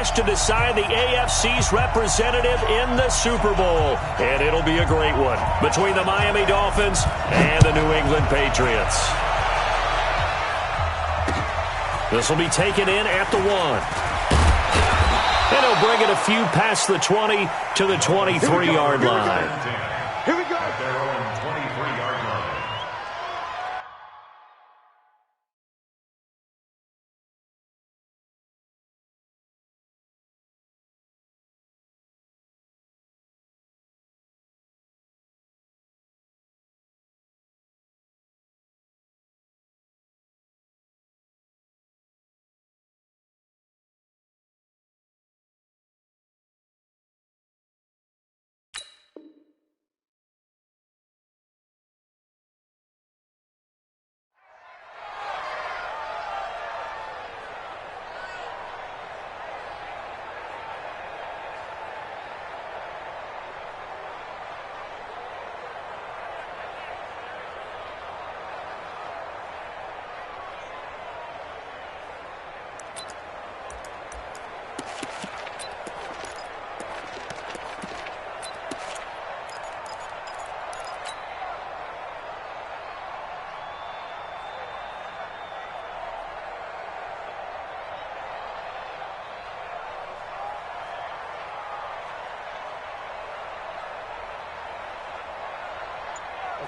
clash to decide the AFC's representative in the Super Bowl. And it'll be a great one between the Miami Dolphins and the New England Patriots. This will be taken in at the 1. And he'll bring it a few past the 20 to the 23-yard line. Here we go. Their own 23-yard line.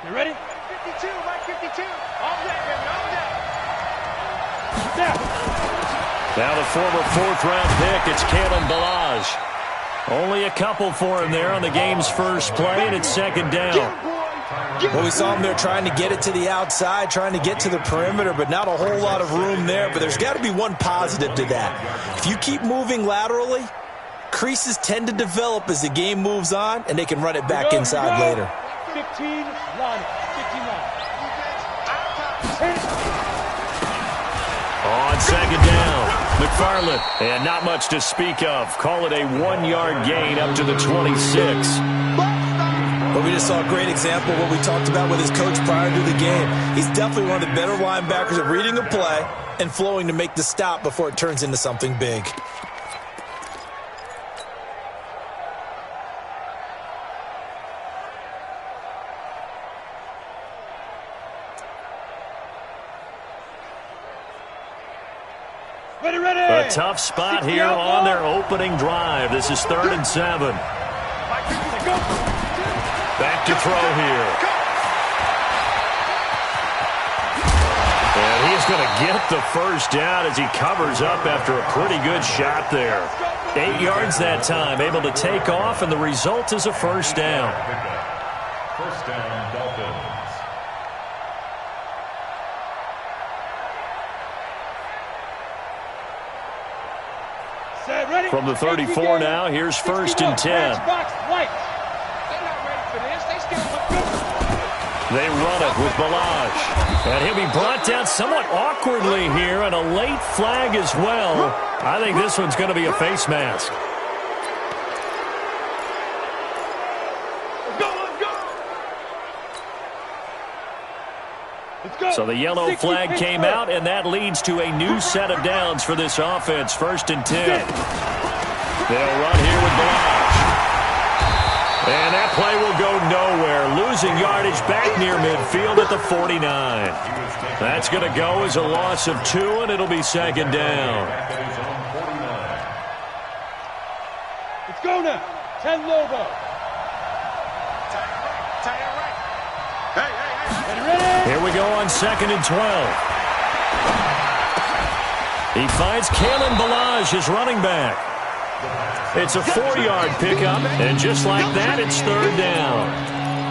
You ready? 52, Mike 52. All day, baby, all day. Now the former fourth-round pick, it's Kalen Ballage. Only a couple for him there on the game's first play, and it's second down. Well, we saw him there trying to get it to the outside, trying to get to the perimeter, but not a whole lot of room there. But there's got to be one positive to that. If you keep moving laterally, creases tend to develop as the game moves on, and they can run it back inside later. 15, line, 15 line. On second down, McFarland. And not much to speak of. Call it a 1-yard gain up to the 26. But we just saw a great example of what we talked about with his coach prior to the game. He's definitely one of the better linebackers at reading a play and flowing to make the stop before it turns into something big. A tough spot here on their opening drive. This is 3rd and 7. Back to throw here. And he's going to get the first down as he covers up after a pretty good shot there. 8 yards that time, able to take off, and the result is a first down. First down, Dolphins. From the 34 now, here's 1st and 10. They run it with Ballage. And he'll be brought down somewhat awkwardly here, and a late flag as well. I think this one's going to be a face mask. So the yellow flag came out, and that leads to a new set of downs for this offense. 1st and 10. They'll run here with Ballage. And that play will go nowhere. Losing yardage back near midfield at the 49. That's going to go as a loss of 2, and it'll be second down. Let's go now. 10 logo. Here we go on 2nd and 12. He finds Kalen Ballage, his running back. It's a 4-yard pickup, and just like that, it's 3rd down.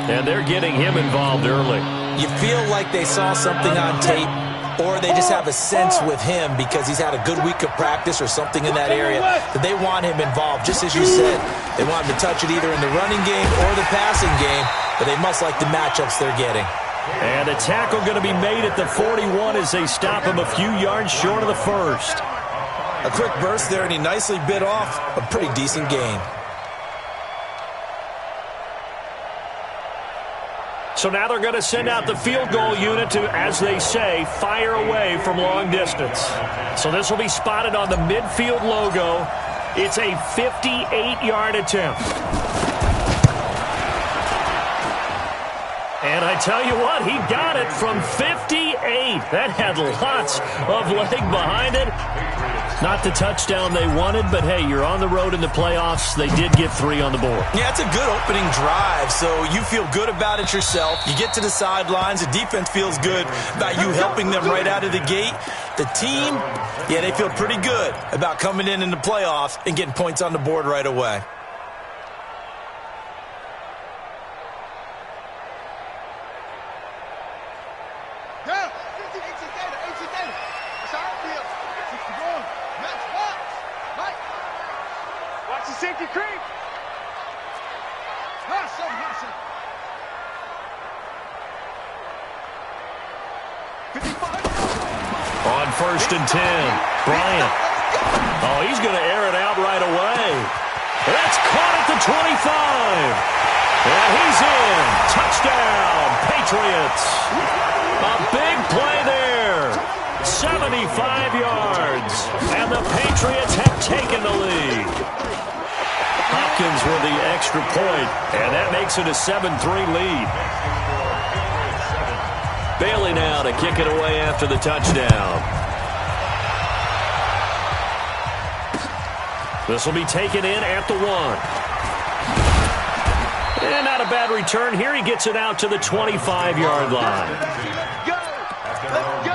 And they're getting him involved early. You feel like they saw something on tape, or they just have a sense with him because he's had a good week of practice or something in that area that they want him involved. Just as you said, they want him to touch it either in the running game or the passing game, but they must like the matchups they're getting. And a tackle going to be made at the 41 as they stop him a few yards short of the first. A quick burst there, and he nicely bit off a pretty decent gain. So now they're going to send out the field goal unit to, as they say, fire away from long distance. So this will be spotted on the midfield logo. It's a 58-yard attempt. And I tell you what, he got it from 58. That had lots of leg behind it. Not the touchdown they wanted, but hey, you're on the road in the playoffs. They did get 3 on the board. Yeah, it's a good opening drive, so you feel good about it yourself. You get to the sidelines. The defense feels good about you helping them right out of the gate. The team, yeah, they feel pretty good about coming in the playoffs and getting points on the board right away. On 1st and 10, Bryant. Oh, he's going to air it out right away. That's caught at the 25. And he's in. Touchdown, Patriots. A big play there. 75 yards. And the Patriots have taken the lead. Hopkins with the extra point, and that makes it a 7-3 lead. Bailey now to kick it away after the touchdown. This will be taken in at the 1. And not a bad return here. He gets it out to the 25-yard line. Go! Let's go!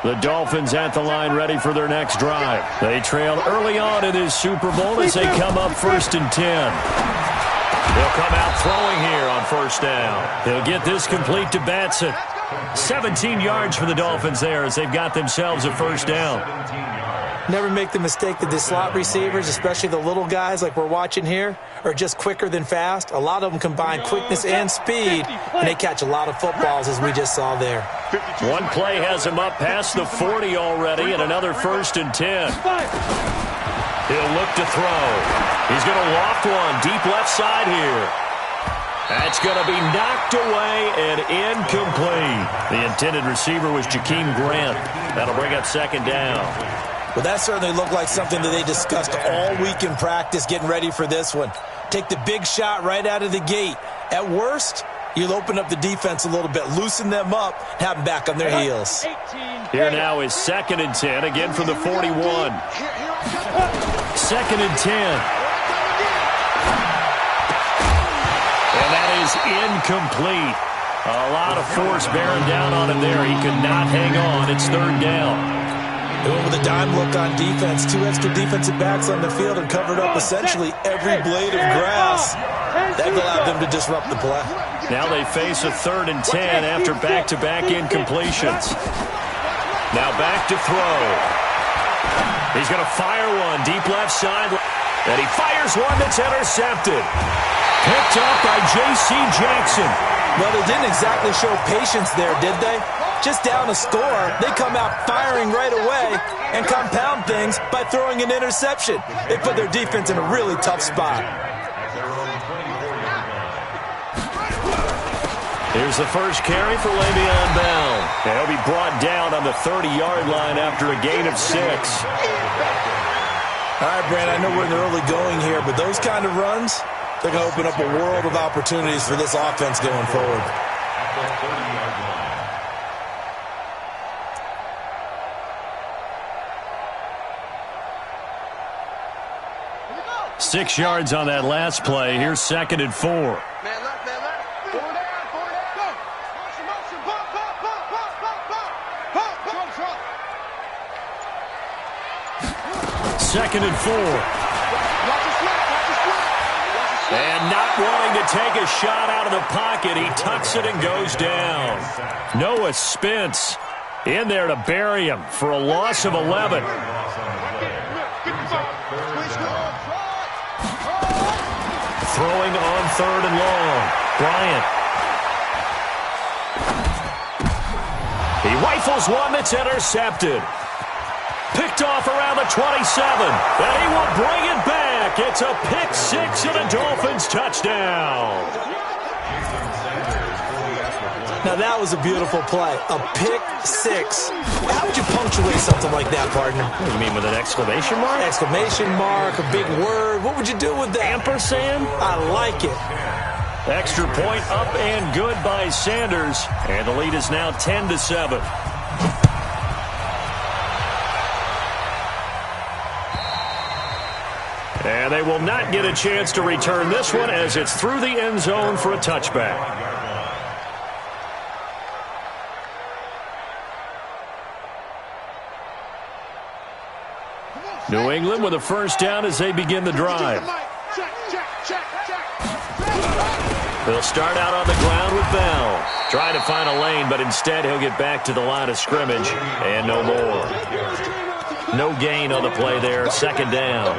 The Dolphins at the line ready for their next drive. They trail early on in this Super Bowl as they come up 1st and 10. They'll come out throwing here on 1st down. They'll get this complete to Batson. 17 yards for the Dolphins there as they've got themselves a 1st down. Never make the mistake that the slot receivers, especially the little guys like we're watching here, are just quicker than fast. A lot of them combine quickness and speed, and they catch a lot of footballs, as we just saw there. One play has him up past the 40 already, and another 1st and 10. He'll look to throw. He's going to loft one deep left side here. That's going to be knocked away and incomplete. The intended receiver was Jakeem Grant. That'll bring up 2nd down. Well, that certainly looked like something that they discussed all week in practice getting ready for this one. Take the big shot right out of the gate. At worst, you'll open up the defense a little bit, loosen them up, have them back on their heels. Here now is 2nd and 10, again from the 41. 2nd and 10. And that is incomplete. A lot of force bearing down on him there. He could not hang on. It's 3rd down. They went with a dime look on defense. 2 extra defensive backs on the field and covered up essentially every blade of grass. That allowed them to disrupt the play. Now they face a 3rd and 10 after back-to-back incompletions. Now back to throw. He's going to fire one deep left side. And he fires one that's intercepted. Picked up by J.C. Jackson. Well, they didn't exactly show patience there, did they? Just down a score, they come out firing right away and compound things by throwing an interception. They put their defense in a really tough spot. Here's the first carry for Le'Veon Bell. And he'll be brought down on the 30-yard line after a gain of 6. All right, Brand, I know we're in the early going here, but those kind of runs, they're going to open up a world of opportunities for this offense going forward. 6 yards on that last play. Here's 2nd and 4. Man left, man left. 4 down, 4 down. Go. Motion, motion. Pump, pump, pump, pump, pump, pump. Pump, pump, pump. 2nd and 4. Watch the slip, watch the slip. And not wanting to take a shot out of the pocket, he tucks it and goes down. Noah Spence in there to bury him for a loss of 11. Throwing on 3rd and long. Bryant. He rifles one that's intercepted. Picked off around the 27. And he will bring it back. It's a pick six and a Dolphins touchdown. Now, that was a beautiful play. A pick six. How would you punctuate something like that, partner? What do you mean, with an exclamation mark? Exclamation mark, a big word. What would you do with that? Ampersand? I like it. Extra point up and good by Sanders. And the lead is now 10-7. And they will not get a chance to return this one as it's through the end zone for a touchback. New England with a first down as they begin the drive. They'll start out on the ground with Bell. Trying to find a lane, but instead he'll get back to the line of scrimmage and no more. No gain on the play there. Second down.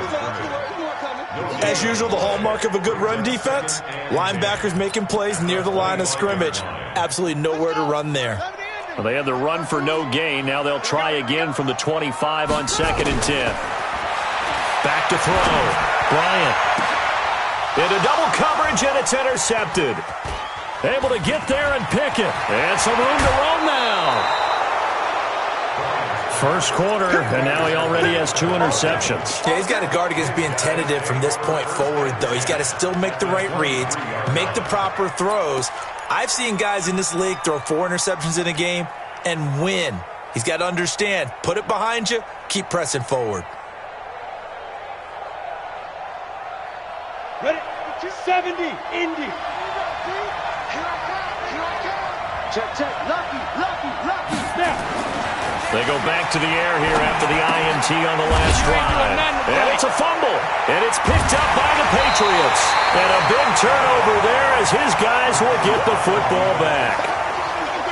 As usual, the hallmark of a good run defense, linebackers making plays near the line of scrimmage. Absolutely nowhere to run there. Well, they had the run for no gain. Now they'll try again from the 25 on 2nd and 10. Back to throw. Bryant. Into double coverage, and it's intercepted. Able to get there and pick it. And some room to roam now. First quarter, and now he already has 2 interceptions. Yeah, he's got to guard against being tentative from this point forward, though. He's got to still make the right reads, make the proper throws. I've seen guys in this league throw 4 interceptions in a game and win. He's got to understand, put it behind you, keep pressing forward. Ready? 70, Indy. Check, check. Lucky. Snap. They go back to the air here after the INT on the last drive. And it's a fumble. And it's picked up by the Patriots. And a big turnover there as his guys will get the football back.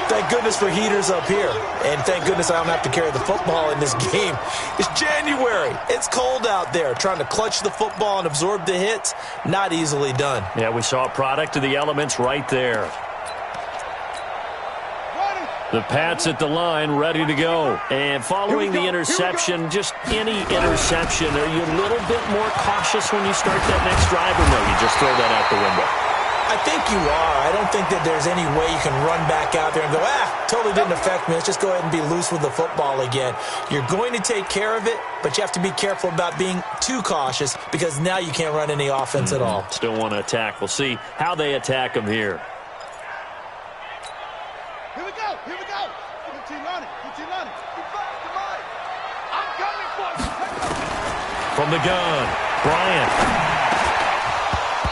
Thank goodness for heaters up here. And thank goodness I don't have to carry the football in this game. It's January. It's cold out there. Trying to clutch the football and absorb the hits, not easily done. Yeah, we saw a product of the elements right there. The Pats at the line, ready to go. And following the interception, just any interception, are you a little bit more cautious when you start that next drive, or no, you just throw that out the window? I think you are. I don't think that there's any way you can run back out there and go, totally didn't affect me. Let's just go ahead and be loose with the football again. You're going to take care of it, but you have to be careful about being too cautious because now you can't run any offense at all. Still want to attack. We'll see how they attack them here. Here we go. Put your on it. I'm coming for you. From the gun, Bryant.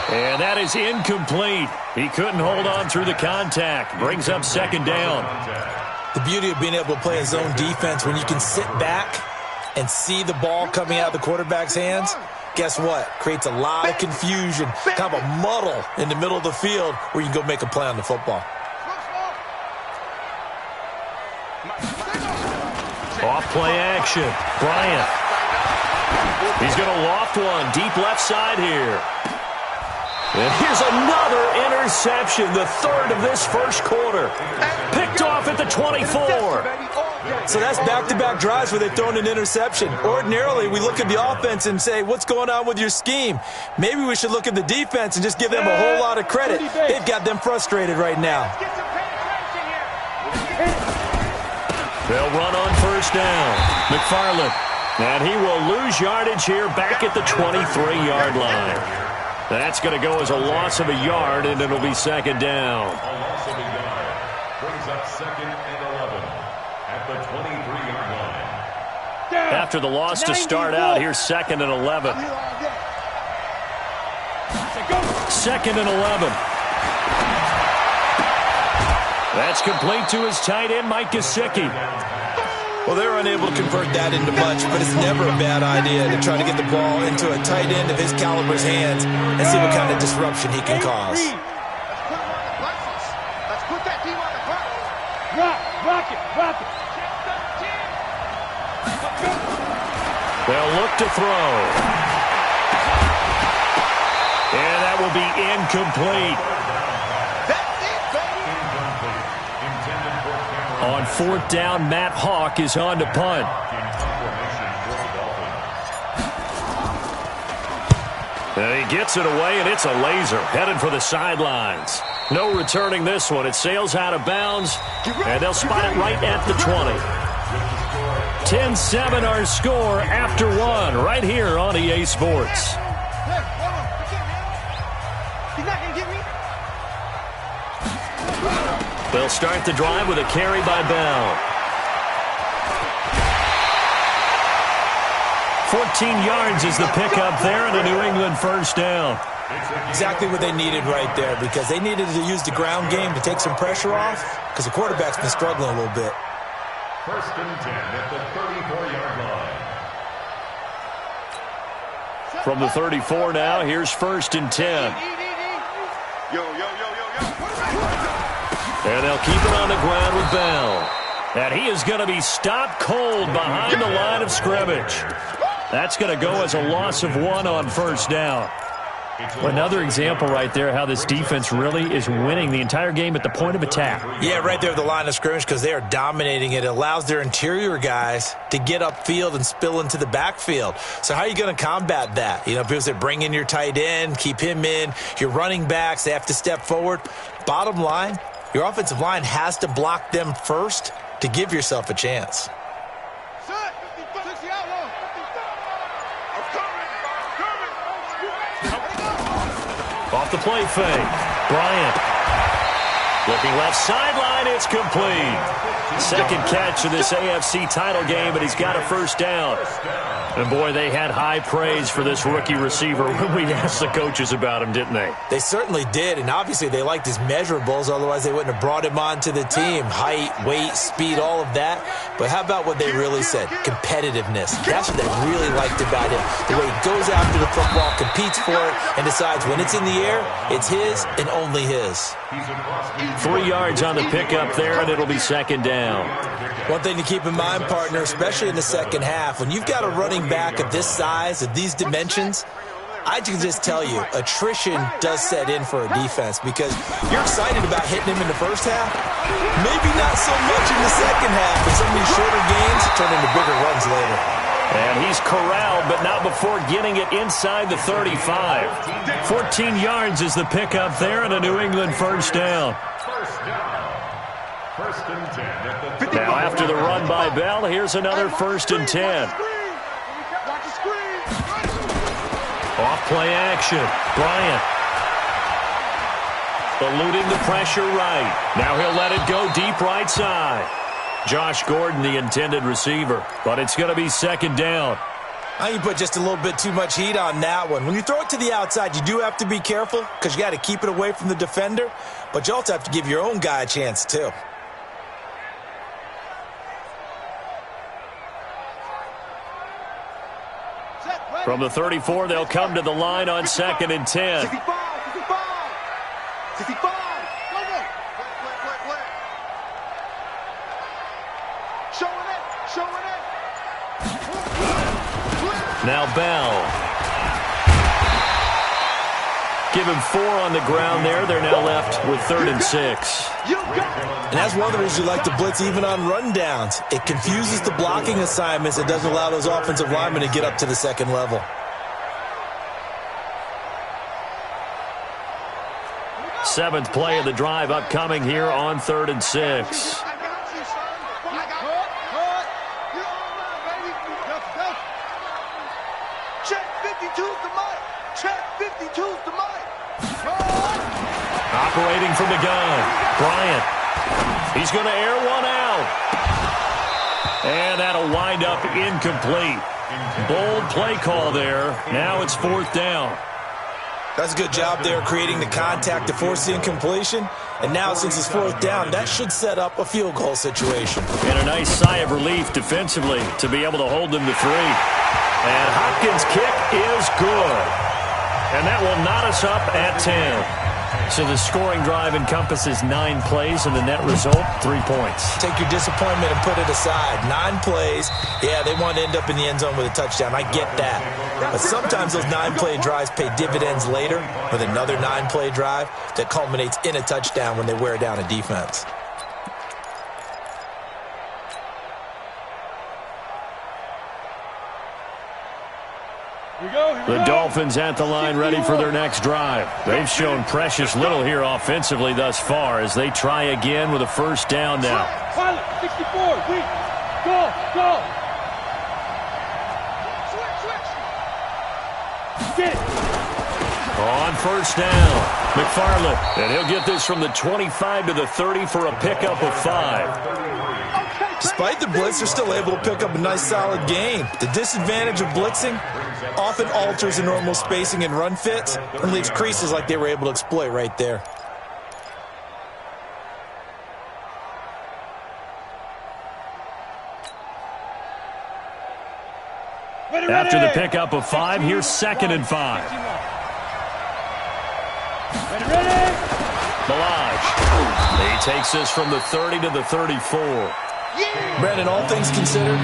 And that is incomplete. He couldn't hold on through the contact. Brings up second down. The beauty of being able to play a zone defense when you can sit back and see the ball coming out of the quarterback's hands, guess what? Creates a lot of confusion, kind of a muddle in the middle of the field where you can go make a play on the football. Off play action. Bryant. He's going to loft one deep left side here. And here's another interception, the third of this first quarter. Picked off at the 24. So that's back-to-back drives where they've thrown an interception. Ordinarily, we look at the offense and say, what's going on with your scheme? Maybe we should look at the defense and just give them a whole lot of credit. They've got them frustrated right now. They'll run on first down. McFarland. And he will lose yardage here back at the 23-yard line. That's going to go as a loss of a yard, and it'll be second down. A loss of a yard brings up 2nd and 11 at the 23-yard line. After the loss to start out, here's 2nd and 11. 2nd and 11. That's complete to his tight end, Mike Gesicki. Well, they're unable to convert that into much, but it's never a bad idea to try to get the ball into a tight end of his caliber's hands and see what kind of disruption he can cause. Let's put that team on the clock. Rock it. They'll look to throw. And that will be incomplete. On 4th down, Matt Hawk is on to punt. And he gets it away, and it's a laser headed for the sidelines. No returning this one. It sails out of bounds, and they'll spot it right at the 20. 10-7 our score after one right here on EA Sports. They'll start the drive with a carry by Bell. 14 yards is the pickup there, and a New England first down. Exactly what they needed right there, because they needed to use the ground game to take some pressure off, because the quarterback's been struggling a little bit. First and 10 at the 34-yard line. From the 34 now, here's first and 10. And they'll keep it on the ground with Bell. And he is going to be stopped cold behind the line of scrimmage. That's going to go as a loss of 1 on first down. Another example right there how this defense really is winning the entire game at the point of attack. Yeah, right there at the line of scrimmage, because they are dominating it. It allows their interior guys to get upfield and spill into the backfield. So how are you going to combat that? You know, people say bring in your tight end, keep him in. Your running backs, they have to step forward. Bottom line, your offensive line has to block them first to give yourself a chance. Off the play fake. Bryant. Looking left sideline. It's complete. Second catch of this AFC title game, but he's got a first down. And, boy, they had high praise for this rookie receiver when we asked the coaches about him, didn't they? They certainly did, and obviously they liked his measurables. Otherwise, they wouldn't have brought him onto the team. Height, weight, speed, all of that. But how about what they really said? Competitiveness. That's what they really liked about him. The way he goes after the football, competes for it, and decides when it's in the air, it's his and only his. 3 yards on the pickup there, and it'll be second down. One thing to keep in mind, partner, especially in the second half, when you've got a running back of this size, of these dimensions, I can just tell you, attrition does set in for a defense, because you're excited about hitting him in the first half, maybe not so much in the second half, but some of these shorter games turn into bigger runs later. And he's corralled, but not before getting it inside the 35. 14 yards is the pickup there, and a New England first down. First and 10 at the Now, after the run by Bell, here's another first and 10. Off play action. Bryant. Eluding the pressure right. Now he'll let it go deep right side. Josh Gordon, the intended receiver. But it's going to be second down. I think you put just a little bit too much heat on that one. When you throw it to the outside, you do have to be careful, because you got to keep it away from the defender. But you also have to give your own guy a chance, too. From the 34, they'll come to the line on second and 10. 65. Showing it. Now Bell. Give him 4 on the ground there. They're now left with 3rd and 6. And that's one of the reasons you like to blitz even on rundowns. It confuses the blocking assignments. It doesn't allow those offensive linemen to get up to the second level. Seventh play of the drive upcoming here on 3rd and 6. Operating from the gun, Bryant. He's going to air one out. And that'll wind up incomplete. Bold play call there. Now it's 4th down. That's a good job there creating the contact to force the incompletion. And now since it's 4th down, that should set up a field goal situation. And a nice sigh of relief defensively to be able to hold them to 3. And Hopkins' kick is good. And that will knot us up at 10. So the scoring drive encompasses 9 plays, and the net result, 3 points. Take your disappointment and put it aside. 9 plays. Yeah, they want to end up in the end zone with a touchdown. I get that. But sometimes those 9-play drives pay dividends later with another 9-play drive that culminates in a touchdown when they wear down a defense. Here we go. The Dolphins at the line ready for their next drive. They've shown precious little here offensively thus far as they try again with a first down now. Pilot, 64, weak. Go, go. Switch. Get it. On first down, McFarland. And he'll get this from the 25 to the 30 for a pickup of 5. Despite the blitz, they're still able to pick up a nice, solid gain. The disadvantage of blitzing often alters the normal spacing and run fits and leaves creases like they were able to exploit right there. After the pickup of 5, here's 2nd and 5. Balaj. He takes this from the 30 to the 34. Brandon, all things considered,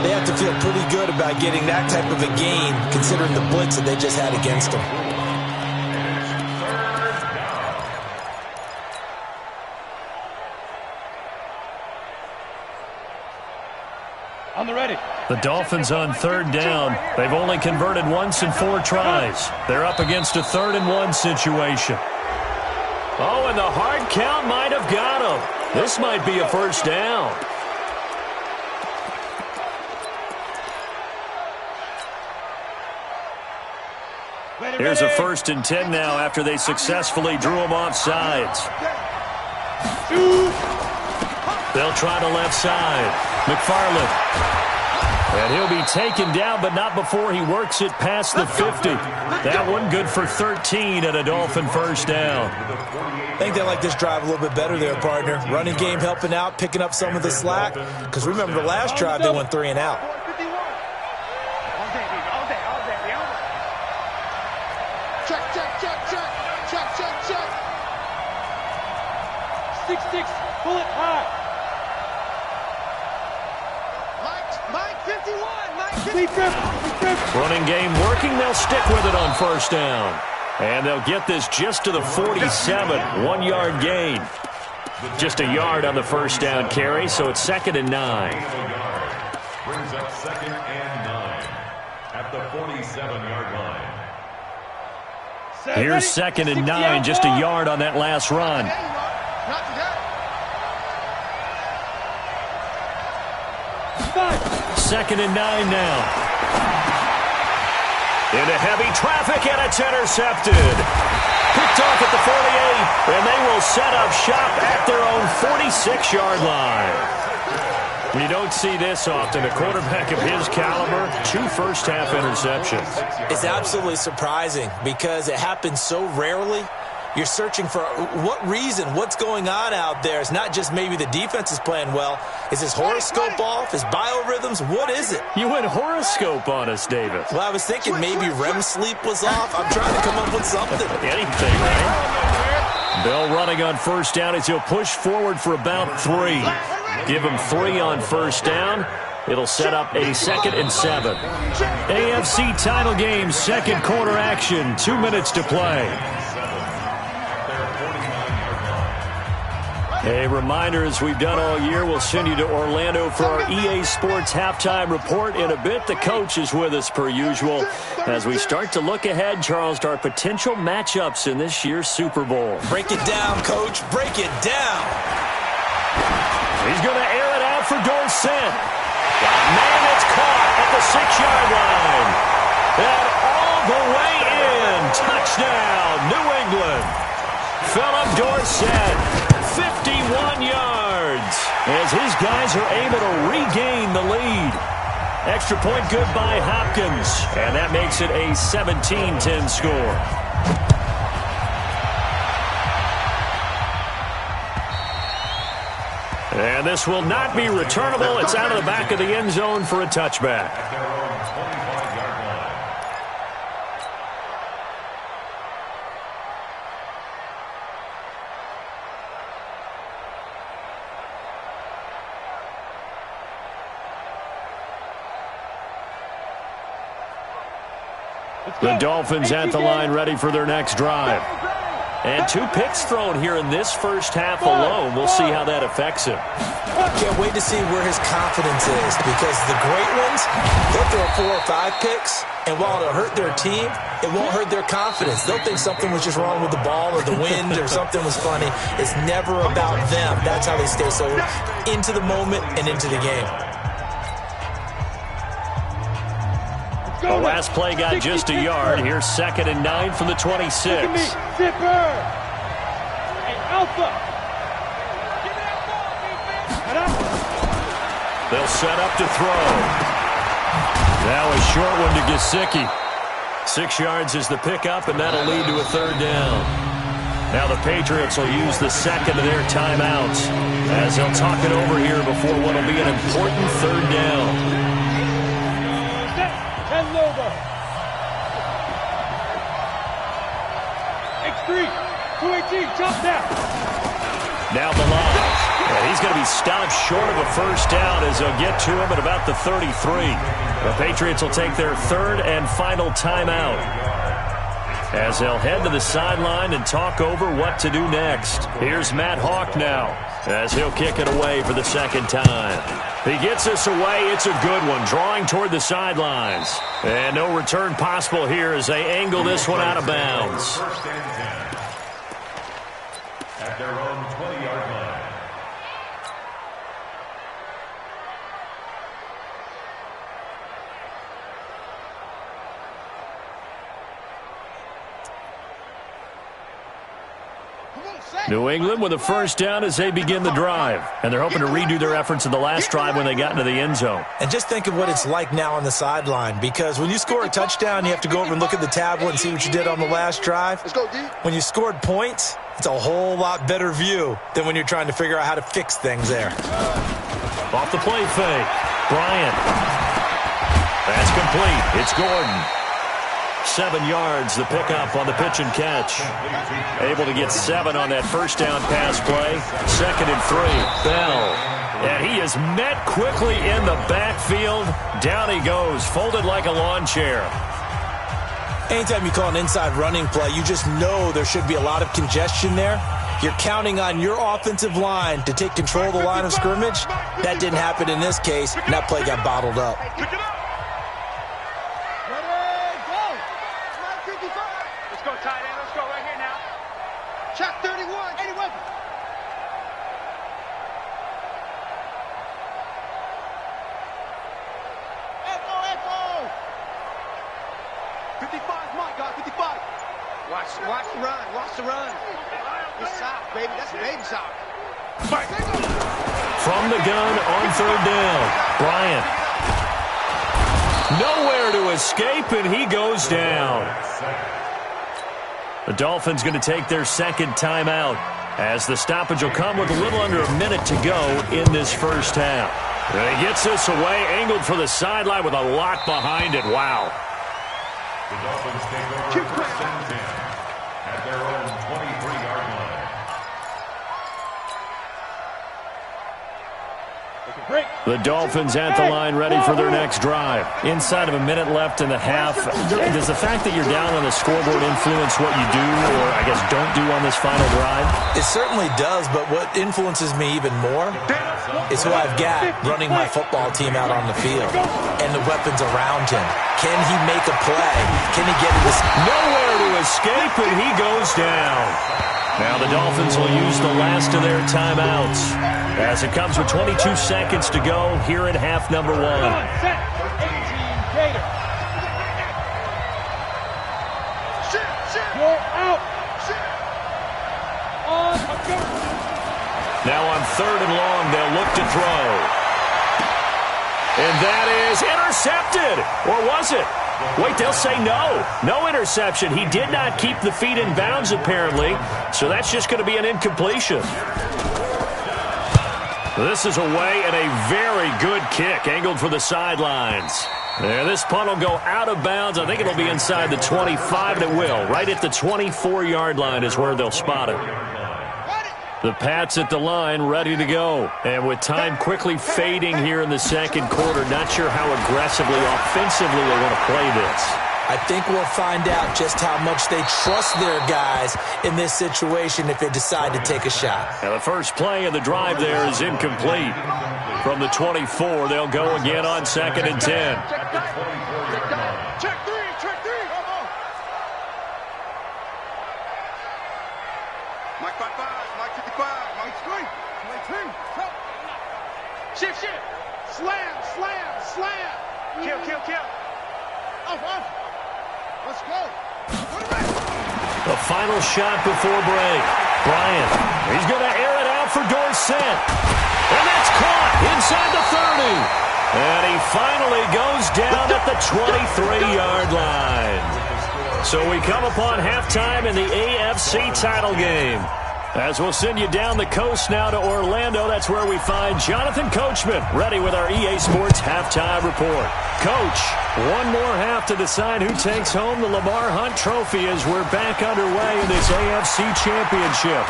they have to feel pretty good about getting that type of a gain, considering the blitz that they just had against them. On the ready. The Dolphins on 3rd down. They've only converted once in 4 tries. They're up against a 3rd and 1 situation. Oh, and the hard count might have got him. This might be a first down. Here's a 1st and 10 now after they successfully drew him off sides. They'll try to left side. McFarland. And he'll be taken down, but not before he works it past the 50. That one good for 13 and a Dolphin first down. I think they like this drive a little bit better there, partner. Running game helping out, picking up some of the slack. Because remember the last drive, they went 3 and out. Check, check, check, check. Check, check, check. 6-6, pull it high. Mike 51, Mike 51. Running game working. They'll stick with it on first down. And they'll get this just to the 47. 1-yard gain. Just a yard on the first down carry, so it's 2nd and 9. Brings up 2nd and 9 at the 47-yard line. Here's 2nd and 9, just a yard on that last run. Not today. 2nd and 9 now. Into heavy traffic, and it's intercepted. Picked off at the 48, and they will set up shop at their own 46-yard line. You don't see this often. A quarterback of his caliber, 2 first-half interceptions. It's absolutely surprising because it happens so rarely. You're searching for what reason, what's going on out there. It's not just maybe the defense is playing well. Is his horoscope off? His biorhythms? What is it? You went horoscope on us, David. Well, I was thinking maybe REM sleep was off. I'm trying to come up with something. Anything, right? Bell running on first down as he'll push forward for about 3. Give him 3 on first down. It'll set up a 2nd and 7. AFC title game, 2nd quarter action. 2 minutes to play. A reminder, as we've done all year, we'll send you to Orlando for our EA Sports halftime report in a bit. The coach is with us per usual as we start to look ahead, Charles, to our potential matchups in this year's Super Bowl. Break it down, Coach. Break it down. He's going to air it out for Dorsett. Man, it's caught at the 6-yard line. And all the way in. Touchdown, New England. Philip Dorsett, 51 yards. As his guys are able to regain the lead. Extra point good by Hopkins. And that makes it a 17-10 score. And this will not be returnable. It's out of the back of the end zone for a touchback. The Dolphins at the line ready for their next drive. And 2 picks thrown here in this first half alone. We'll see how that affects him. Can't wait to see where his confidence is, because the great ones, they'll throw 4 or 5 picks, and while it'll hurt their team, it won't hurt their confidence. They'll think something was just wrong with the ball or the wind or something was funny. It's never about them. That's how they stay so into the moment and into the game. The last play got just a yard. Here's 2nd and 9 from the 26. Zipper. Hey, Alpha. They'll set up to throw. Now a short one to Gesicki. 6 yards is the pickup, and that'll lead to a 3rd down. Now the Patriots will use the 2nd of their timeouts as they'll talk it over here before what will be an important 3rd down. X3, 218, chop down. Now the line. And he's going to be stopped short of a 1st down as they'll get to him at about the 33. The Patriots will take their 3rd and final timeout as they'll head to the sideline and talk over what to do next. Here's Matt Hawk now as he'll kick it away for the 2nd time. He gets this away. It's a good one, drawing toward the sidelines. And no return possible here as they angle this one out of bounds. 1st and 10 at their own 20-yard line. New England with a 1st down as they begin the drive. And they're hoping to redo their efforts in the last drive when they got into the end zone. And just think of what it's like now on the sideline, because when you score a touchdown, you have to go over and look at the tablet and see what you did on the last drive. When you scored points, it's a whole lot better view than when you're trying to figure out how to fix things there. Off the play fake. Bryant. That's complete. It's Gordon. 7 yards, the pickup on the pitch and catch. Able to get 7 on that 1st down pass play. 2nd and 3. Bell. And he is met quickly in the backfield. Down he goes, folded like a lawn chair. Anytime you call an inside running play, you just know there should be a lot of congestion there. You're counting on your offensive line to take control of the line of scrimmage. That didn't happen in this case, and that play got bottled up. Check 31, 81. Echo. 55, my God, 55. Watch the run. It's sock, baby. That's baby sock. From the gun on 3rd down. Bryant. Nowhere to escape, and he goes down. The Dolphins going to take their 2nd timeout as the stoppage will come with a little under a minute to go in this 1st half. And he gets this away, angled for the sideline with a lot behind it. Wow. The Dolphins take over 1st and 10 at their own 23-yard line. The Dolphins at the line ready for their next drive. Inside of a minute left in the half. Does the fact that you're down on the scoreboard influence what you do, or I guess don't do on this final drive? It certainly does, but what influences me even more is who I've got running my football team out on the field and the weapons around him. Can he make a play? Can he get in this? Nowhere to escape, and he goes down. Now the Dolphins will use the last of their timeouts as it comes with 22 seconds to go here in half number 1. Set. 18 Gator. You're out. Now on 3rd and long, they'll look to throw. And that is intercepted. Or was it? Wait, they'll say no. No interception. He did not keep the feet in bounds, apparently. So that's just going to be an incompletion. This is away and a very good kick, angled for the sidelines. There, this punt will go out of bounds. I think it'll be inside the 25, and it will. Right at the 24-yard line is where they'll spot it. The Pats at the line, ready to go. And with time quickly fading here in the 2nd quarter, not sure how aggressively, offensively they want to play this. I think we'll find out just how much they trust their guys in this situation if they decide to take a shot. Now the first play of the drive there is incomplete. From the 24, they'll go again on 2nd and 10. Check three. Come on. Mike 55, Mike 55, Mike 3. Shift. Slam. Kill. Off. Let's go. The final shot before break. Bryant, he's going to air it out for Dorsett. And that's caught inside the 30. And he finally goes down at the 23-yard line. So we come upon halftime in the AFC title game. As we'll send you down the coast now to Orlando, that's where we find Jonathan Coachman, ready with our EA Sports halftime report. Coach, one more half to decide who takes home the Lamar Hunt Trophy as we're back underway in this AFC Championship.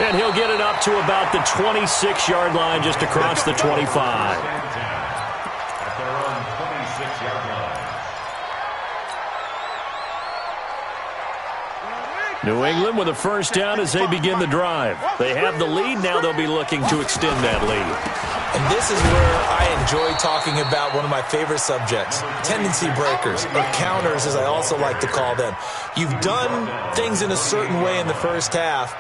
And he'll get it up to about the 26-yard line just across the 25. New England with a first down as they begin the drive. They have the lead. Now they'll be looking to extend that lead. And this is where I enjoy talking about one of my favorite subjects, tendency breakers, or counters as I also like to call them. You've done things in a certain way in the first half,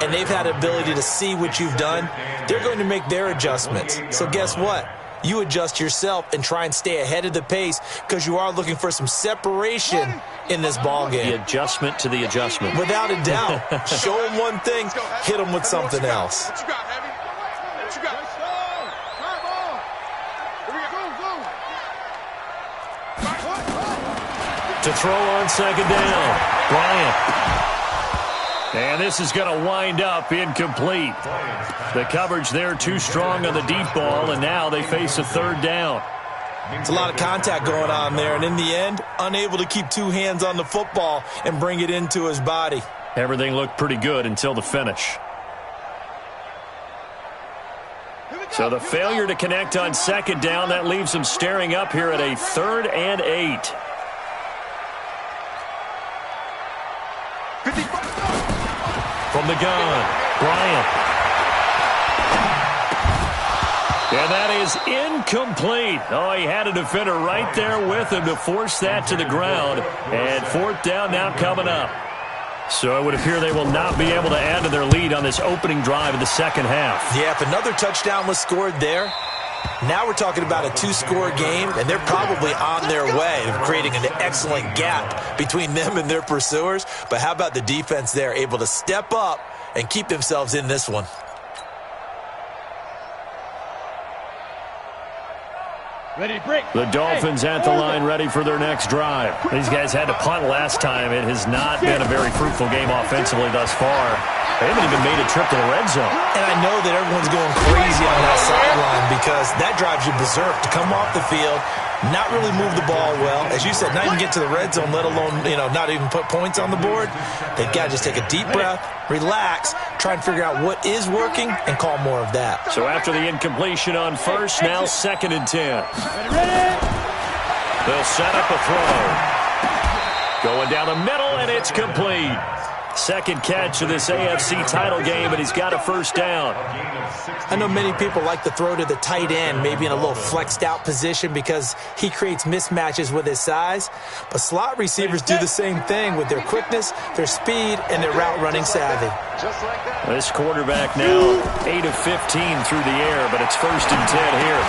and they've had the ability to see what you've done. They're going to make their adjustments. So guess what? You adjust yourself and try and stay ahead of the pace because you are looking for some separation in this ball game. The adjustment to the adjustment. Without a doubt. Show them one thing, hit them with something else. What you got, Heavy? What you got? To throw on second down, Bryant. And this is going to wind up incomplete. The coverage there too strong on the deep ball, and now they face a third down. It's a lot of contact going on there, and in the end, unable to keep two hands on the football and bring it into his body. Everything looked pretty good until the finish. So the failure to connect on second down, that leaves them staring up here at a 3rd and 8. From the gun, Bryant. And that is incomplete. Oh, he had a defender right there with him to force that to the ground. And 4th down now coming up. So it would appear they will not be able to add to their lead on this opening drive of the second half. Yeah, if another touchdown was scored there, now we're talking about a 2-score game, and they're probably on their way of creating an excellent gap between them and their pursuers. But how about the defense there, able to step up and keep themselves in this one? The Dolphins at the line ready for their next drive. These guys had to punt last time. It has not been a very fruitful game offensively thus far. They haven't even made a trip to the red zone. And I know that everyone's going crazy on that sideline because that drives you berserk to come off the field, not really move the ball well. As you said, not even get to the red zone, let alone, not even put points on the board. They've got to just take a deep breath, relax, try and figure out what is working, and call more of that. So after the incompletion on first, now 2nd and 10. They'll set up a throw. Going down the middle, and it's complete. Second catch of this AFC title game, and he's got a first down. I know many people like to throw to the tight end, maybe in a little flexed out position because he creates mismatches with his size. But slot receivers do the same thing with their quickness, their speed, and their route running savvy. This quarterback now 8 of 15 through the air, but it's 1st and 10 here.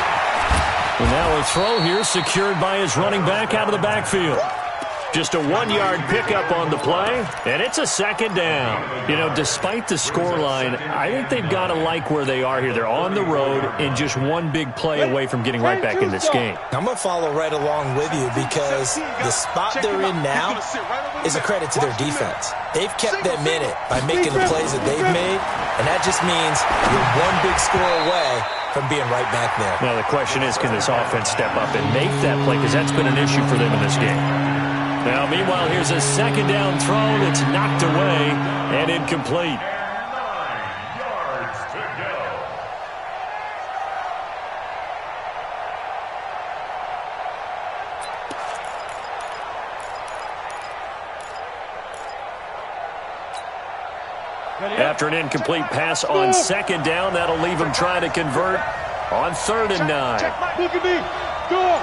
And now a throw here secured by his running back out of the backfield. Just a 1-yard pickup on the play, and it's a 2nd down. Despite the scoreline, I think they've got to like where they are here. They're on the road and just one big play away from getting right back in this game. I'm going to follow right along with you because the spot they're in now is a credit to their defense. They've kept them in it by making the plays that they've made, and that just means you're one big score away from being right back there. Now, the question is, can this offense step up and make that play? Because that's been an issue for them in this game. Now, meanwhile, here's a 2nd down throw that's knocked away and incomplete. 9 yards to go. After an incomplete pass on second down, that'll leave him trying to convert on 3rd and 9. Look at me. Door.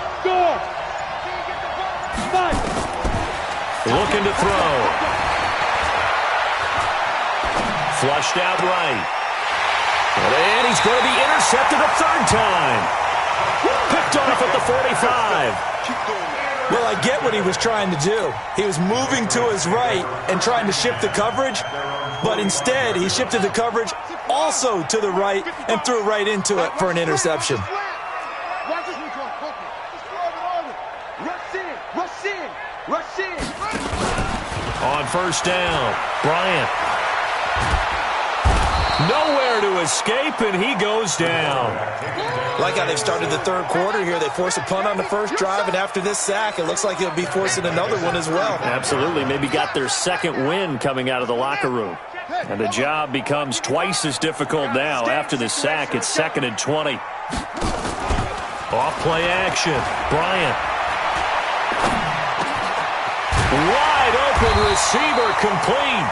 Looking to throw. Flushed out right. And he's going to be intercepted a 3rd time. Picked off at the 45. Well, I get what he was trying to do. He was moving to his right and trying to shift the coverage, but instead he shifted the coverage also to the right and threw right into it for an interception. Rush in. On 1st down, Bryant. Nowhere to escape, and he goes down. Like how they've started the 3rd quarter here. They force a punt on the 1st drive, and after this sack, it looks like they'll be forcing another one as well. Absolutely. Maybe got their 2nd win coming out of the locker room. And the job becomes twice as difficult now. After the sack, it's 2nd and 20. Off play action. Bryant. Wide open receiver complete.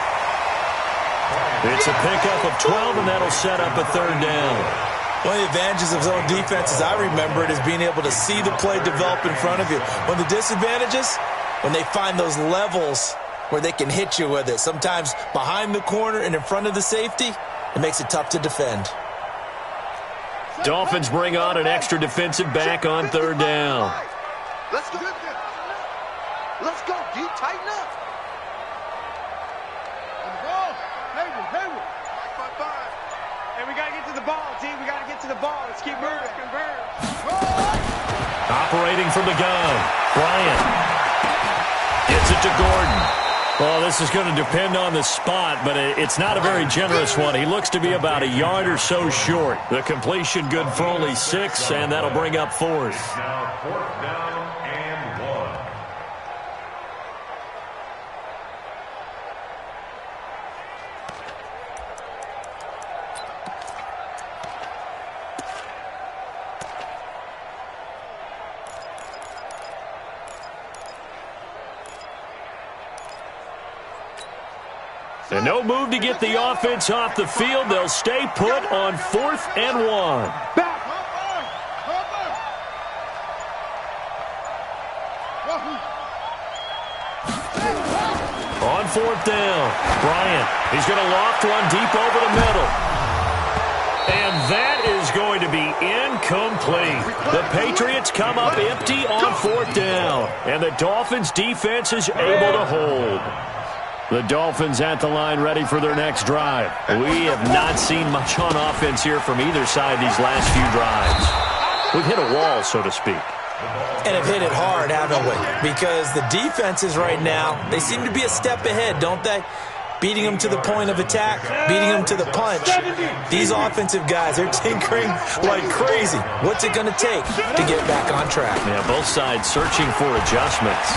It's a pickup of 12, and that'll set up a 3rd down. One of the advantages of zone defense, as I remember it, is being able to see the play develop in front of you. One of the disadvantages, when they find those levels where they can hit you with it, sometimes behind the corner and in front of the safety, it makes it tough to defend. Dolphins bring on an extra defensive back on 3rd down. Let's go. Let's go, D. Tighten up. Hayward. Hey, we got to get to the ball, D. We got to get to the ball. Let's keep moving. Operating from the gun. Bryant. Gets it to Gordon. Well, this is going to depend on the spot, but it's not a very generous one. He looks to be about a yard or so short. The completion good for only 6, and that'll bring up 4th. Now 4th down and 1. And no move to get the offense off the field. They'll stay put on 4th and 1. On 4th down, Bryant. He's going to loft one deep over the middle. And that is going to be incomplete. The Patriots come up empty on 4th down. And the Dolphins defense is able to hold. The Dolphins at the line ready for their next drive. We have not seen much on offense here from either side these last few drives. We've hit a wall, so to speak. And have hit it hard, haven't we? Because the defenses right now, they seem to be a step ahead, don't they? Beating them to the point of attack, beating them to the punch. These offensive guys, they're tinkering like crazy. What's it going to take to get back on track? Yeah, both sides searching for adjustments.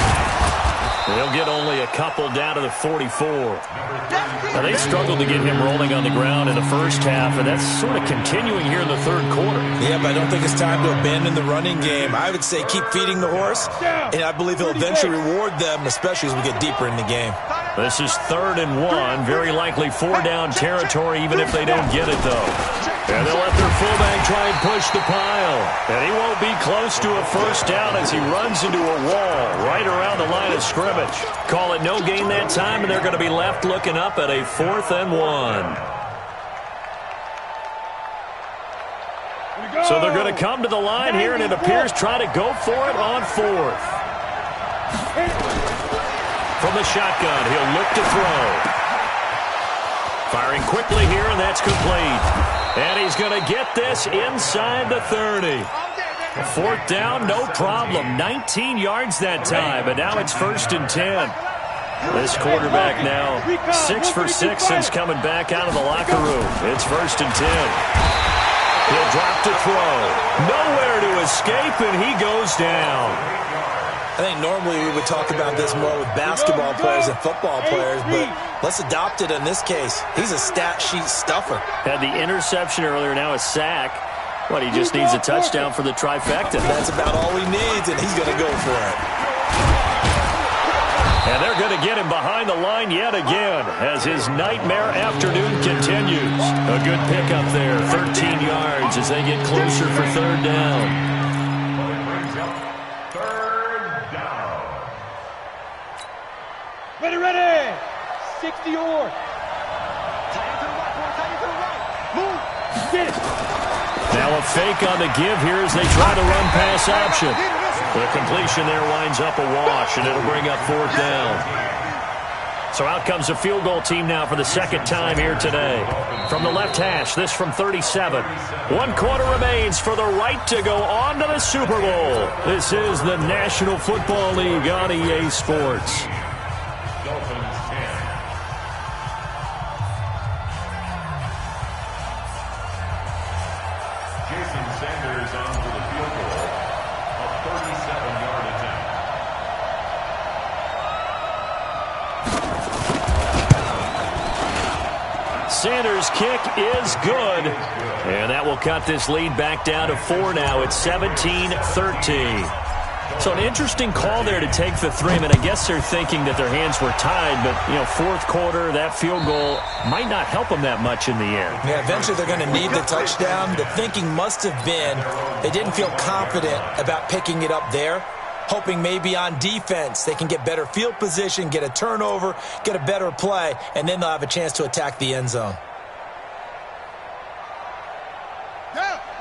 They'll get only a couple down to the 44. Now, they struggled to get him rolling on the ground in the first half, and that's sort of continuing here in the 3rd quarter. Yeah, but I don't think it's time to abandon the running game. I would say keep feeding the horse, and I believe he'll eventually reward them, especially as we get deeper in the game. This is 3rd and 1, very likely 4-down territory, even if they don't get it, though. And they'll let their fullback try and push the pile. And he won't be close to a 1st down as he runs into a wall right around the line of scrimmage. Call it no gain that time, and they're going to be left looking up at a 4th and 1. So they're going to come to the line here, and it appears try to go for it on 4th. From the shotgun, he'll look to throw. Firing quickly here, and that's complete. And he's going to get this inside the 30. A 4th down, no problem. 19 yards that time, but now it's 1st and 10. This quarterback now 6 for 6 since coming back out of the locker room. It's 1st and 10. He'll drop to throw. Nowhere to escape, and he goes down. I think normally we would talk about this more with basketball players and football players, but let's adopt it in this case. He's a stat sheet stuffer. Had the interception earlier, now a sack. What, he just needs a touchdown for the trifecta. That's about all he needs, and he's going to go for it. And they're going to get him behind the line yet again as his nightmare afternoon continues. A good pickup there, 13 yards as they get closer for third down. But it brings up third down. Ready. 60 or. Tight to the right, boy. Tight to the right. Move. Get it. Now a fake on the give here as they try to run pass option. The completion there winds up a wash, and it'll bring up fourth down. So out comes the field goal team now for the second time here today. From the left hash, this from 37. 1 quarter remains for the right to go on to the Super Bowl. This is the National Football League on EA Sports. Dolphins 10. Jason Sanders on for the field goal. A 37-yard attempt. Sanders' kick is good. And that will cut this lead back down to 4 now. It's 17-13. So an interesting call there to take the 3. I mean, I guess they're thinking that their hands were tied, but, fourth quarter, that field goal might not help them that much in the end. Yeah, eventually they're going to need the touchdown. The thinking must have been they didn't feel confident about picking it up there, hoping maybe on defense they can get better field position, get a turnover, get a better play, and then they'll have a chance to attack the end zone.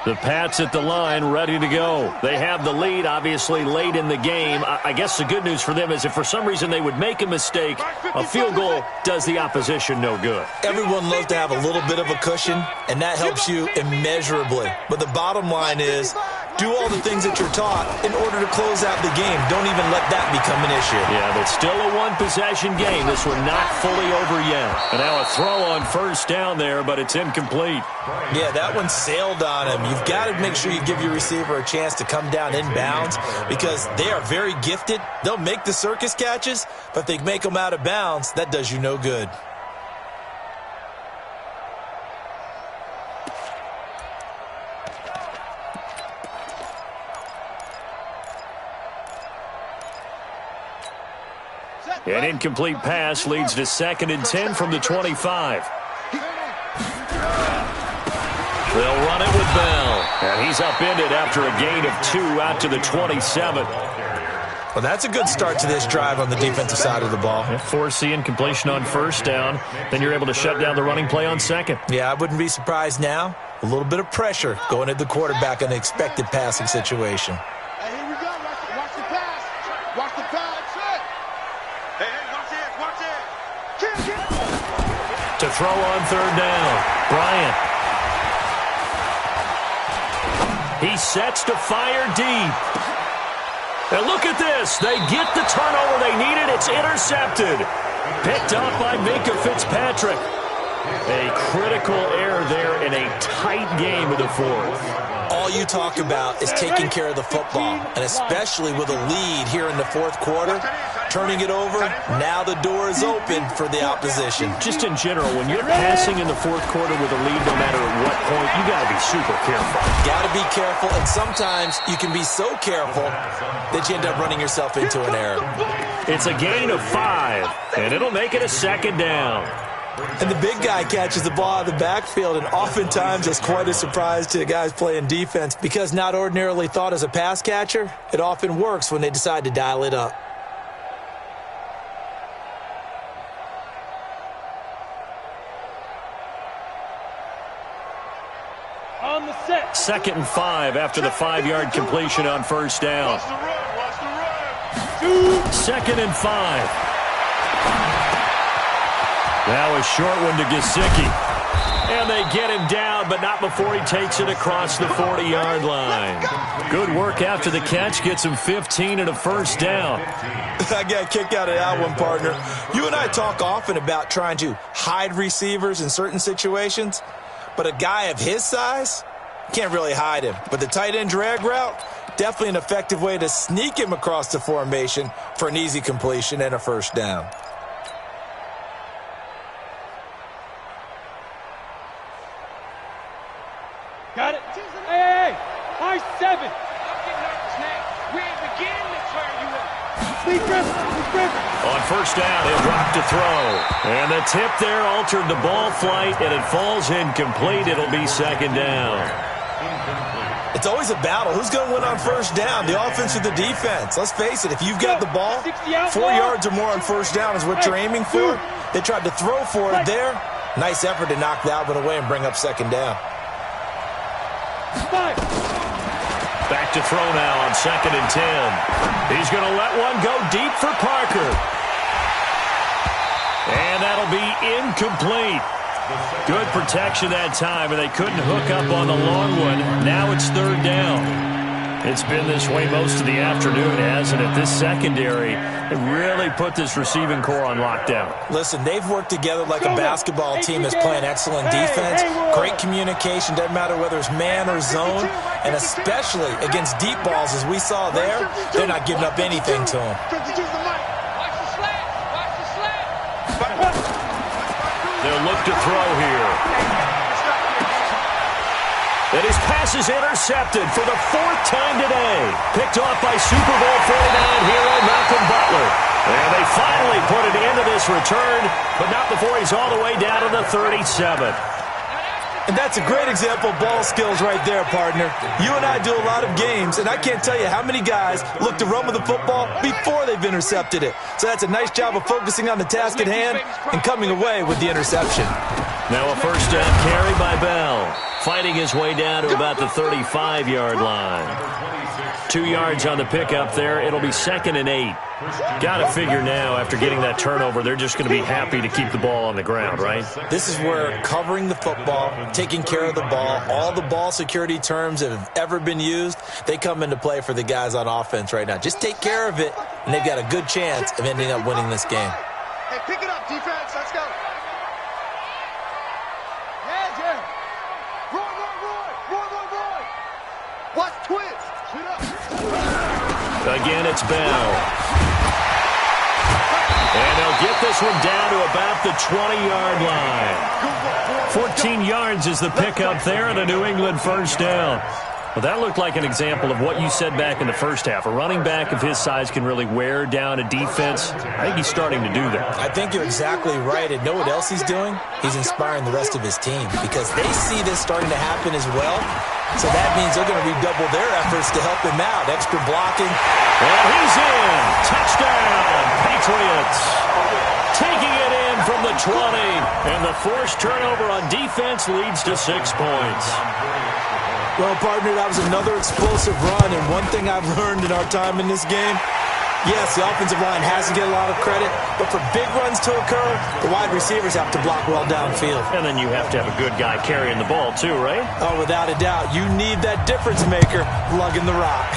The Pats at the line, ready to go. They have the lead, obviously, late in the game. I guess the good news for them is if for some reason they would make a mistake, a field goal does the opposition no good. Everyone loves to have a little bit of a cushion, and that helps you immeasurably. But the bottom line is, do all the things that you're taught in order to close out the game. Don't even let that become an issue. Yeah, but still a one-possession game. This one not fully over yet. And now a throw on first down there, but it's incomplete. Yeah, that one sailed on him. You've got to make sure you give your receiver a chance to come down inbounds because they are very gifted. They'll make the circus catches, but if they make them out of bounds, that does you no good. An incomplete pass leads to 2nd and 10 from the 25. They'll run it with Bell. And he's upended after a gain of 2 out to the 27. Well, that's a good start to this drive on the defensive side of the ball. Force incompletion on first down. Then you're able to shut down the running play on second. Yeah, I wouldn't be surprised now. A little bit of pressure going at the quarterback in an expected passing situation. Hey, here we go. Watch the pass. Watch the pass. Hey, watch it. To throw on third down, Bryant. He sets to fire deep. And look at this. They get the turnover they needed. It's intercepted. Picked up by Minka Fitzpatrick. A critical error there in a tight game of the fourth. All you talk about is taking care of the football, and especially with a lead here in the fourth quarter, turning it over, now the door is open for the opposition. Just in general, when you're passing in the fourth quarter with a lead, no matter at what point, you got to be super careful. Got to be careful, and sometimes you can be so careful that you end up running yourself into an error. It's a gain of 5, and it'll make it a 2nd down. And the big guy catches the ball out of the backfield, and oftentimes it's quite a surprise to the guys playing defense because not ordinarily thought as a pass catcher, it often works when they decide to dial it up. On the set. 2nd and 5 after the 5-yard completion on first down. Watch the run. 2nd and 5. Now a short one to Gesicki. And they get him down, but not before he takes it across the 40-yard line. Good work after the catch. Gets him 15 and a first down. I got a kick out of that one, partner. You and I talk often about trying to hide receivers in certain situations, but a guy of his size can't really hide him. But the tight end drag route, definitely an effective way to sneak him across the formation for an easy completion and a first down. Got it. Hey. High 7. Don't get nervous now. We're at the beginning. Let's turn you up. On first down, he'll drop to throw. And the tip there altered the ball flight, and it falls incomplete. It'll be second down. It's always a battle. Who's going to win on first down, the offense or the defense? Let's face it, if you've got the ball, 4 yards or more on first down is what you're aiming for. They tried to throw for it there. Nice effort to knock that one away and bring up second down. Back to throw now on 2nd and 10. He's going to let one go deep for Parker. And that'll be incomplete. Good protection that time, and they couldn't hook up on the long one. Now it's 3rd down. It's been this way most of the afternoon, hasn't it? This secondary really put this receiving core on lockdown. Listen, they've worked together like a basketball team that's playing excellent defense. Great communication, doesn't matter whether it's man or zone. And especially against deep balls, as we saw there, they're not giving up anything to them. They'll look to throw here. And his pass is intercepted for the 4th time today. Picked off by Super Bowl 49 hero Malcolm Butler. And they finally put an end to this return, but not before he's all the way down to the 37. And that's a great example of ball skills right there, partner. You and I do a lot of games, and I can't tell you how many guys look to run with the football before they've intercepted it. So that's a nice job of focusing on the task at hand and coming away with the interception. Now a first down carry by Bell. Fighting his way down to about the 35-yard line. 2 yards on the pickup there. It'll be 2nd and 8. Got to figure now, after getting that turnover, they're just going to be happy to keep the ball on the ground, right? This is where covering the football, taking care of the ball, all the ball security terms that have ever been used, they come into play for the guys on offense right now. Just take care of it, and they've got a good chance of ending up winning this game. Hey, pick it up, defense. Let's go. Watch twins. Again, it's Bell. And they'll get this one down to about the 20-yard line. 14 yards is the pickup there and a New England first down. Well, that looked like an example of what you said back in the first half. A running back of his size can really wear down a defense. I think he's starting to do that. I think you're exactly right. And know what else he's doing? He's inspiring the rest of his team because they see this starting to happen as well. So that means they're going to redouble their efforts to help him out. Extra blocking. And he's in. Touchdown, Patriots. Taking it in from the 20. And the forced turnover on defense leads to 6 points. Well, partner, that was another explosive run, and one thing I've learned in our time in this game, yes, the offensive line has to get a lot of credit, but for big runs to occur, the wide receivers have to block well downfield. And then you have to have a good guy carrying the ball too, right? Oh, without a doubt. You need that difference maker lugging the rock.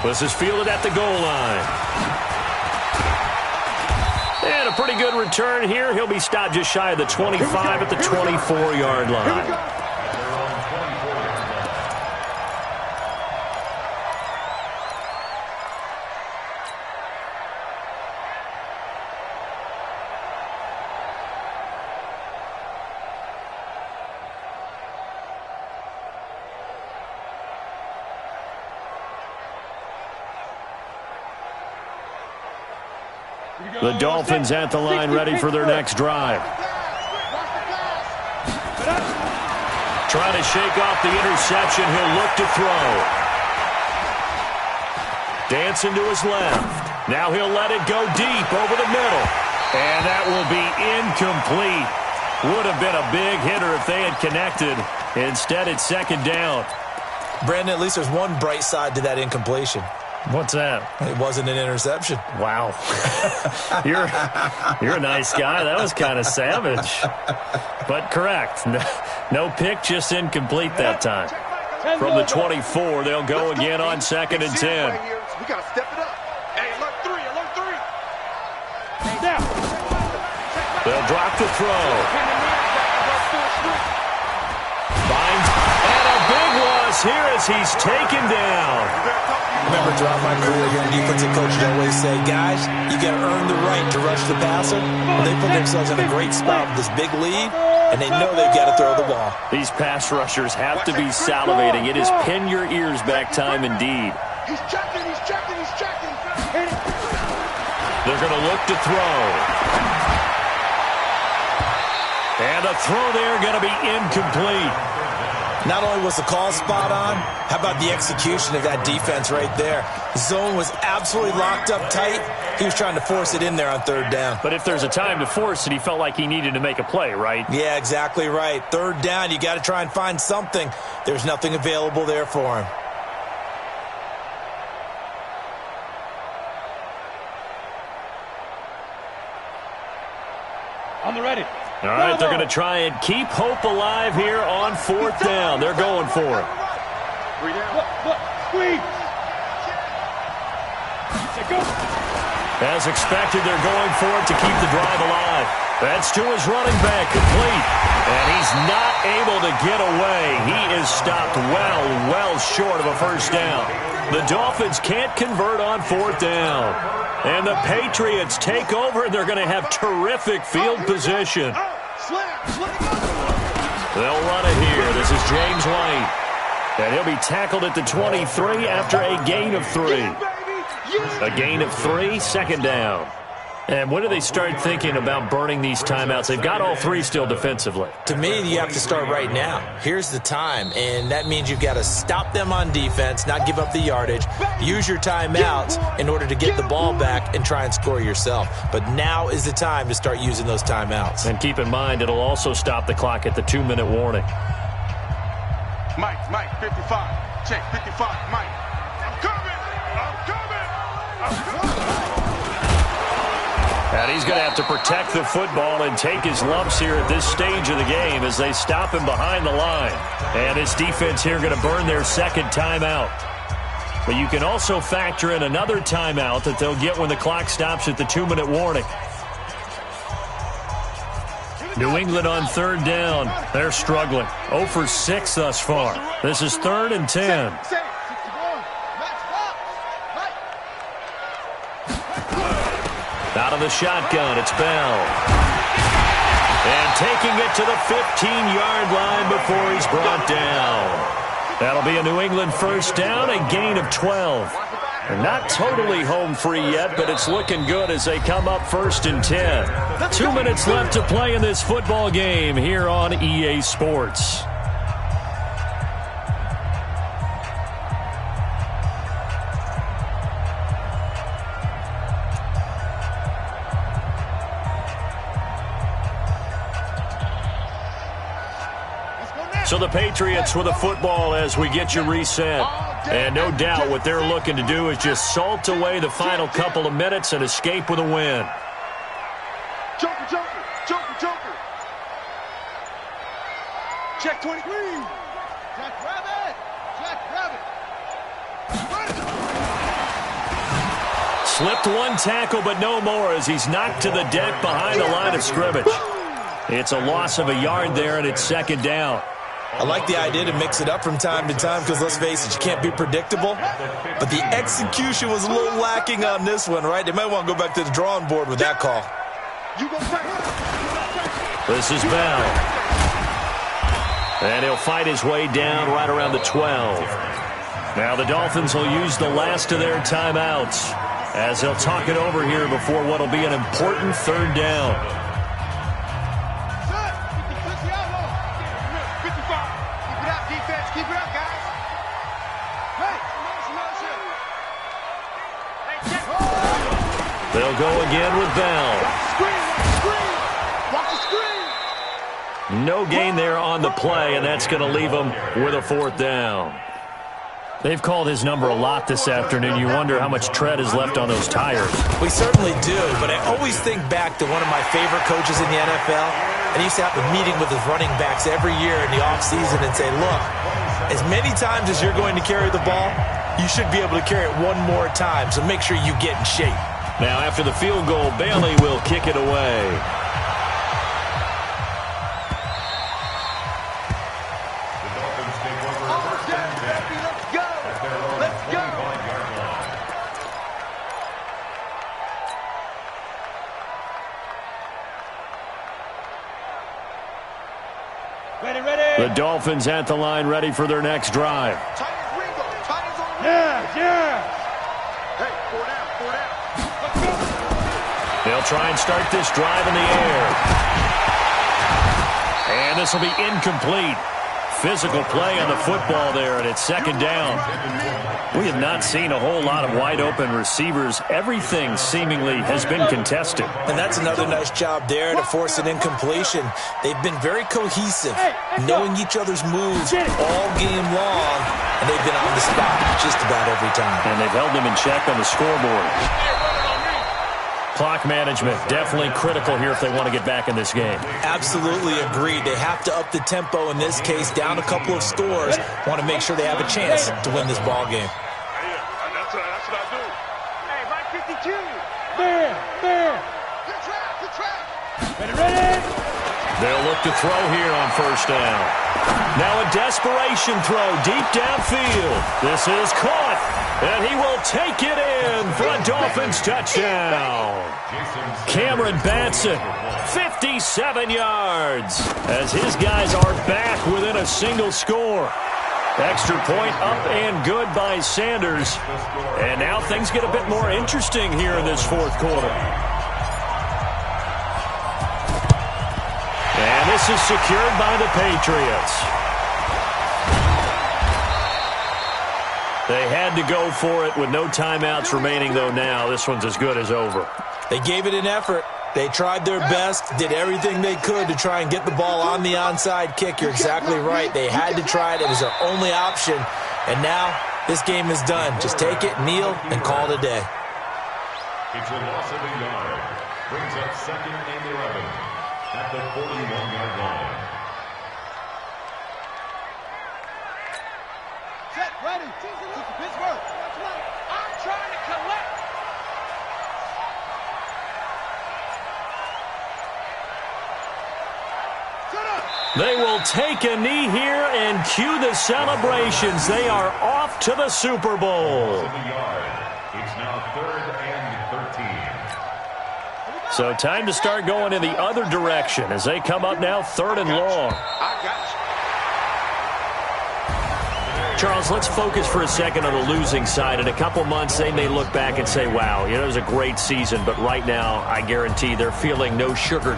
This is fielded at the goal line. And a pretty good return here. He'll be stopped just shy of the 25 at the 24-yard line. The Dolphins at the line ready for their next drive. Trying to shake off the interception. He'll look to throw. Dancing to his left. Now he'll let it go deep over the middle. And that will be incomplete. Would have been a big hitter if they had connected. Instead, it's second down. Brandon, at least there's one bright side to that incompletion. What's that? It wasn't an interception. Wow. You're a nice guy. That was kind of savage. But correct. No pick, just incomplete that time. From the 24, they'll go again on 2nd and 10. We got to step it up. Hey, alert 3, alert 3. Now. They'll drop the throw. Finds, and a big loss here as he's taken down. Remember, throughout my career here in defensive coaches, I always say, guys, you got to earn the right to rush the passer. Well, they put themselves in a great spot with this big lead, and they know they've got to throw the ball. These pass rushers have to be salivating. It is pin your ears back time indeed. He's checking. Hit it. They're going to look to throw. And the throw there going to be incomplete. Not only was the call spot on, how about the execution of that defense right there? The zone was absolutely locked up tight. He was trying to force it in there on third down. But if there's a time to force it, he felt like he needed to make a play, right? Yeah, exactly right. Third down, you got to try and find something. There's nothing available there for him. On the ready. All right, they're going to try and keep hope alive here on fourth down. They're going for it. Look, squeeze. As expected, they're going for it to keep the drive alive. That's to his running back, complete. And he's not able to get away. He is stopped well short of a first down. The Dolphins can't convert on fourth down. And the Patriots take over, and they're going to have terrific field position. They'll run it here. This is James White. And he'll be tackled at the 23 after a gain of 3. A gain of 3, second down. And when do they start thinking about burning these timeouts? They've got all 3 still defensively. To me, you have to start right now. Here's the time, and that means you've got to stop them on defense, not give up the yardage, use your timeouts in order to get the ball back and try and score yourself. But now is the time to start using those timeouts. And keep in mind, it'll also stop the clock at the 2-minute warning. Mike, 55. Check, 55, Mike. I'm coming. And he's going to have to protect the football and take his lumps here at this stage of the game as they stop him behind the line. And his defense here going to burn their second timeout. But you can also factor in another timeout that they'll get when the clock stops at the 2-minute warning. New England on third down. They're struggling. 0 for 6 thus far. This is 3rd and 10. Out of the shotgun, it's Bell. And taking it to the 15-yard line before he's brought down. That'll be a New England first down, a gain of 12. They're not totally home free yet, but it's looking good as they come up 1st and 10. 2 minutes left to play in this football game here on EA Sports. So the Patriots with a football as we get you reset. And no doubt what they're looking to do is just salt away the final couple of minutes and escape with a win. Joker. Check 23. Jack Rabbit. Slipped one tackle, but no more as he's knocked to the deck behind the line of scrimmage. It's a loss of a yard there, and it's second down. I like the idea to mix it up from time to time because, let's face it, you can't be predictable. But the execution was a little lacking on this one, right? They might want to go back to the drawing board with that call. This is Bell. And he'll fight his way down right around the 12. Now the Dolphins will use the last of their timeouts as they'll talk it over here before what will be an important third down. Keep it up, guys. Hey, They'll go again with Bell. Watch the screen. No gain there on the play, and that's going to leave them with a fourth down. They've called his number a lot this afternoon. You wonder how much tread is left on those tires. We certainly do, but I always think back to one of my favorite coaches in the NFL, and he used to have a meeting with his running backs every year in the offseason and say, look, as many times as you're going to carry the ball, you should be able to carry it one more time, so make sure you get in shape. Now, after the field goal, Bailey will kick it away. The Dolphins at the line ready for their next drive. Yes. Hey, 4 down, 4 down. Let's go. They'll try and start this drive in the air. And this will be incomplete. Physical play on the football there, and it's second down. We have not seen a whole lot of wide-open receivers. Everything seemingly has been contested. And that's another nice job there to force an incompletion. They've been very cohesive, knowing each other's moves all game long, and they've been on the spot just about every time. And they've held them in check on the scoreboard. Clock management, definitely critical here if they want to get back in this game. Absolutely agreed. They have to up the tempo in this case, down a couple of scores. Want to make sure they have a chance to win this ball game. That's what I do. Hey, right 52. There. Good trap. Ready. They'll look to throw here on first down. Now a desperation throw deep downfield. This is caught, and he will take it in for a Dolphins touchdown. Cameron Batson, 57 yards, as his guys are back within a single score. Extra point up and good by Sanders. And now things get a bit more interesting here in this fourth quarter. And this is secured by the Patriots. They had to go for it with no timeouts remaining, though now. This one's as good as over. They gave it an effort. They tried their best, did everything they could to try and get the ball on the onside kick. You're exactly right. They had to try it. It was their only option. And now this game is done. Just take it, kneel, and call it a day. It's a loss of a yard. Brings up second and 11 at the 41-yard line. Set, ready. Pittsburgh. I'm trying to collect. They will take a knee here and cue the celebrations. They are off to the Super Bowl. It's now 3rd and 13. So time to start going in the other direction as they come up now 3rd and long. I got you. Charles, let's focus for a second on the losing side. In a couple months, they may look back and say, wow, it was a great season. But right now, I guarantee they're feeling no sugar.